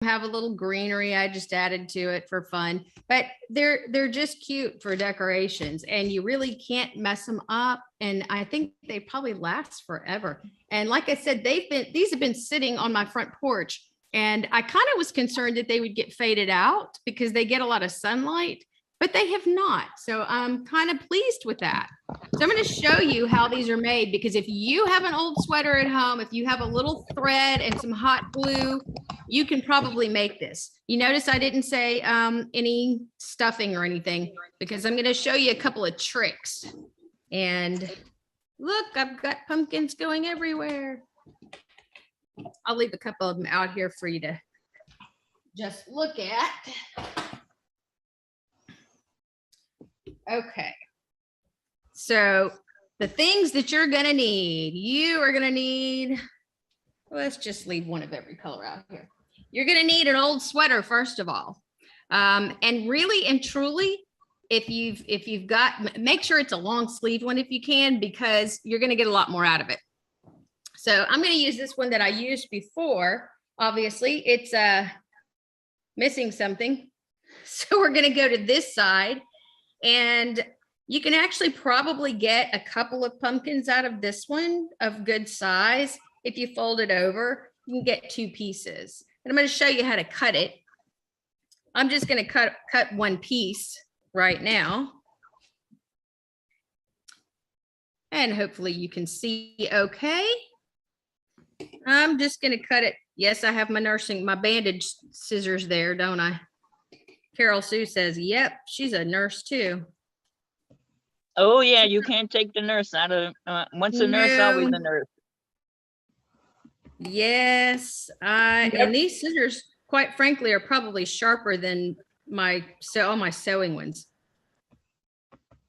have a little greenery. I just added to it for fun, but they're just cute for decorations, and you really can't mess them up. And I think they probably last forever. And like I said, these have been sitting on my front porch, and I kind of was concerned that they would get faded out because they get a lot of sunlight, but they have not. So I'm kind of pleased with that. So I'm going to show you how these are made, because if you have an old sweater at home, if you have a little thread and some hot glue, you can probably make this. You notice I didn't say any stuffing or anything, because I'm going to show you a couple of tricks. And look, I've got pumpkins going everywhere. I'll leave a couple of them out here for you to just look at. Okay. So the things that you're going to need, you are going to need, let's just leave one of every color out here. You're going to need an old sweater, first of all. And really and truly, if you've got, make sure it's a long sleeve one if you can, because you're going to get a lot more out of it. So I'm going to use this one that I used before. Obviously, it's missing something. So we're going to go to this side, and you can actually probably get a couple of pumpkins out of this one of good size. If you fold it over, you can get 2 pieces. And I'm going to show you how to cut it. I'm just going to cut one piece right now. And hopefully you can see okay. I'm just going to cut it. Yes, I have my bandage scissors there, don't I? Carol Sue says, yep, she's a nurse too. Oh yeah, you can't take the nurse out of, once a nurse, always a nurse. Yes, and these scissors, quite frankly, are probably sharper than all my sewing ones.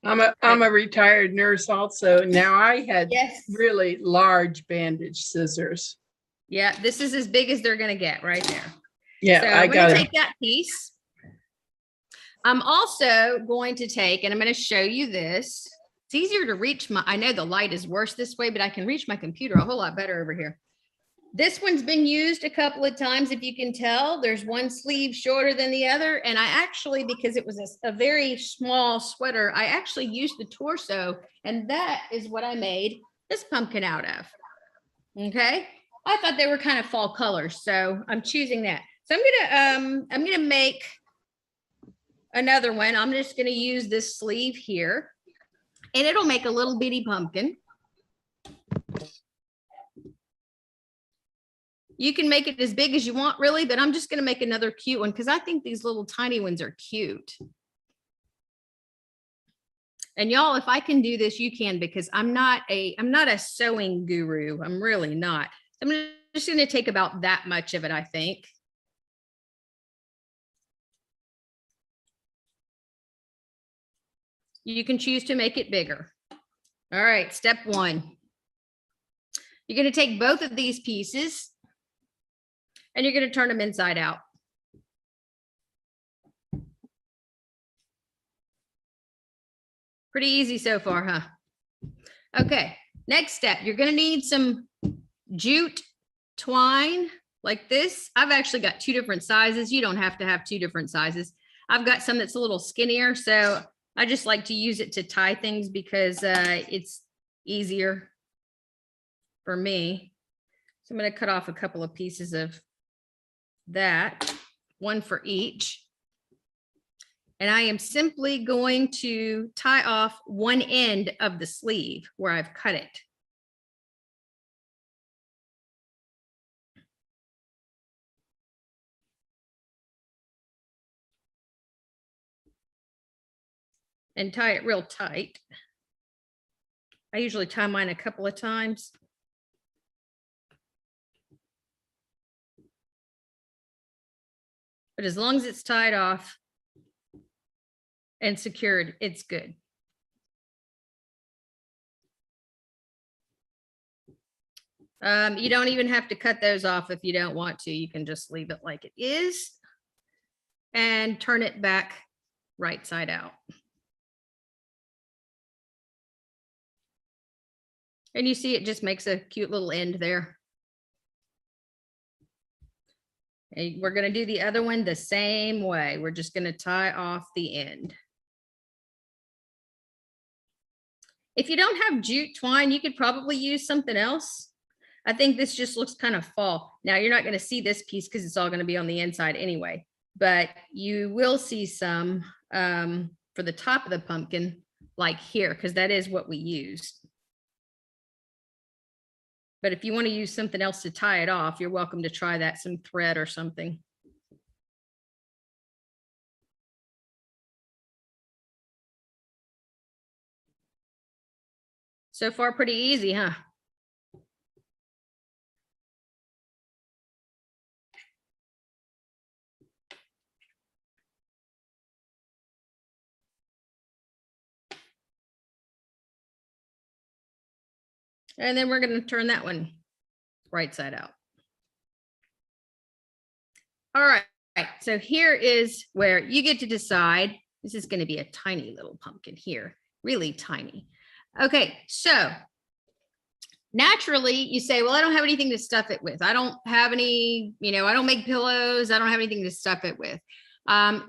I'm a retired nurse also. Now I had really large bandage scissors. Yeah, this is as big as they're going to get right there. Yeah, so I'm going to take that piece. I'm also going to take, and I'm going to show you this. It's easier to reach I know the light is worse this way, but I can reach my computer a whole lot better over here. This one's been used a couple of times. If you can tell, there's one sleeve shorter than the other. And I actually, because it was a very small sweater, I actually used the torso, and that is what I made this pumpkin out of. Okay. I thought they were kind of fall colors, so I'm choosing that. So I'm gonna make another one. I'm just gonna use this sleeve here, and it'll make a little bitty pumpkin. You can make it as big as you want, really, but I'm just going to make another cute one because I think these little tiny ones are cute. And y'all, if I can do this, you can, because I'm not a sewing guru. I'm really not. I'm just going to take about that much of it, I think. You can choose to make it bigger. All right, step 1. You're going to take both of these pieces, and you're going to turn them inside out. Pretty easy so far, huh? Okay, next step, you're going to need some jute twine like this. I've actually got 2 different sizes. You don't have to have 2 different sizes. I've got some that's a little skinnier, so I just like to use it to tie things because it's easier for me. So I'm going to cut off a couple of pieces of that, one for each. And I am simply going to tie off one end of the sleeve where I've cut it. And tie it real tight. I usually tie mine a couple of times. But as long as it's tied off and secured, it's good. You don't even have to cut those off if you don't want to. You can just leave it like it is and turn it back right side out. And you see it just makes a cute little end there. And we're going to do the other one the same way. We're just going to tie off the end. If you don't have jute twine, you could probably use something else. I think this just looks kind of fall. Now you're not going to see this piece because it's all going to be on the inside anyway, but you will see some for the top of the pumpkin, like here, because that is what we used. But if you want to use something else to tie it off, you're welcome to try that, some thread or something. So far, pretty easy, huh? And then we're going to turn that one right side out. All right, so here is where you get to decide. This is going to be a tiny little pumpkin here, really tiny. Okay, so naturally you say, well, I don't have anything to stuff it with. I don't have any, I don't make pillows. I don't have anything to stuff it with.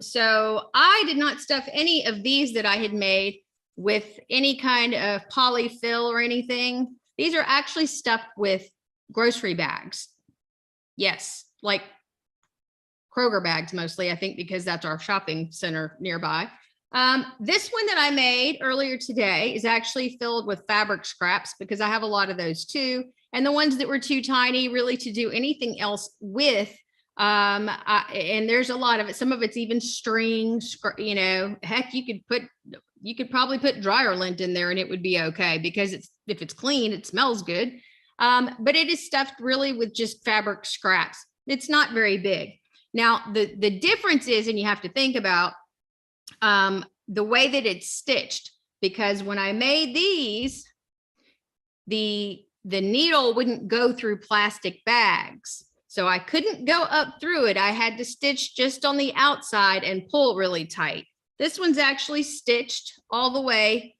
So I did not stuff any of these that I had made with any kind of polyfill or anything. These are actually stuffed with grocery bags. Yes, like Kroger bags mostly, I think, because that's our shopping center nearby. This one that I made earlier today is actually filled with fabric scraps because I have a lot of those too. And the ones that were too tiny really to do anything else with, and there's a lot of it. Some of it's even strings, heck, you could probably put dryer lint in there and it would be okay because if it's clean, it smells good. But it is stuffed really with just fabric scraps. It's not very big. Now, the difference is, and you have to think about the way that it's stitched, because when I made these, the needle wouldn't go through plastic bags. So I couldn't go up through it. I had to stitch just on the outside and pull really tight. This one's actually stitched all the way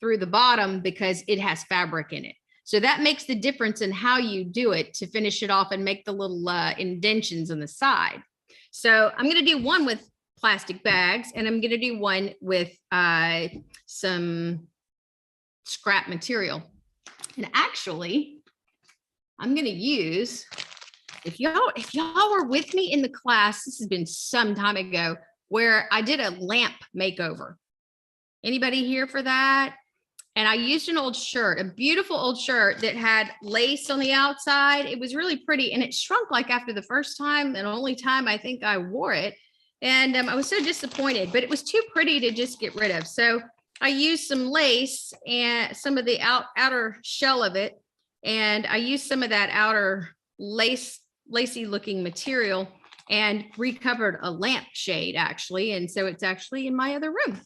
through the bottom because it has fabric in it. So that makes the difference in how you do it to finish it off and make the little indentions on the side. So I'm going to do one with plastic bags and I'm going to do one with some scrap material. And actually, I'm going to use, if y'all were with me in the class, this has been some time ago, where I did a lamp makeover. Anybody here for that? And I used an old shirt, a beautiful old shirt that had lace on the outside. It was really pretty and it shrunk like after the first time and only time I think I wore it. And I was so disappointed, but it was too pretty to just get rid of. So I used some lace and some of the outer shell of it. And I used some of that outer lacy looking material and recovered a lampshade actually. And so it's actually in my other room.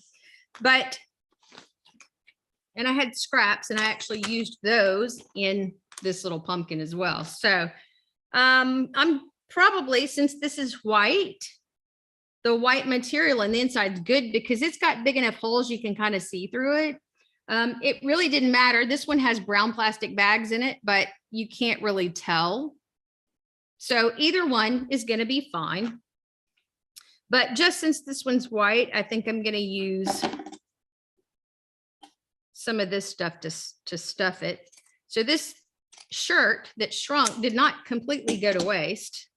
And I had scraps and I actually used those in this little pumpkin as well. So I'm probably, since this is white, the white material on the inside is good because it's got big enough holes you can kind of see through it. It really didn't matter. This one has brown plastic bags in it, but you can't really tell. So either one is going to be fine. But just since this one's white, I think I'm going to use some of this stuff to stuff it. So this shirt that shrunk did not completely go to waste.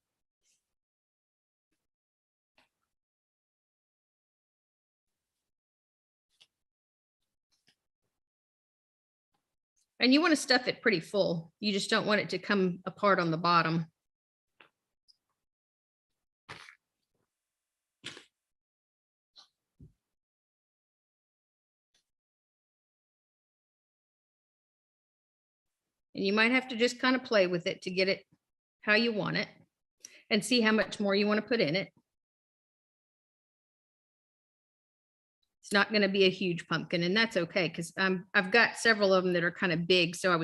And you want to stuff it pretty full. You just don't want it to come apart on the bottom. And you might have to just kind of play with it to get it how you want it and see how much more you want to put in it. It's not going to be a huge pumpkin, and that's okay because I've got several of them that are kind of big. So I was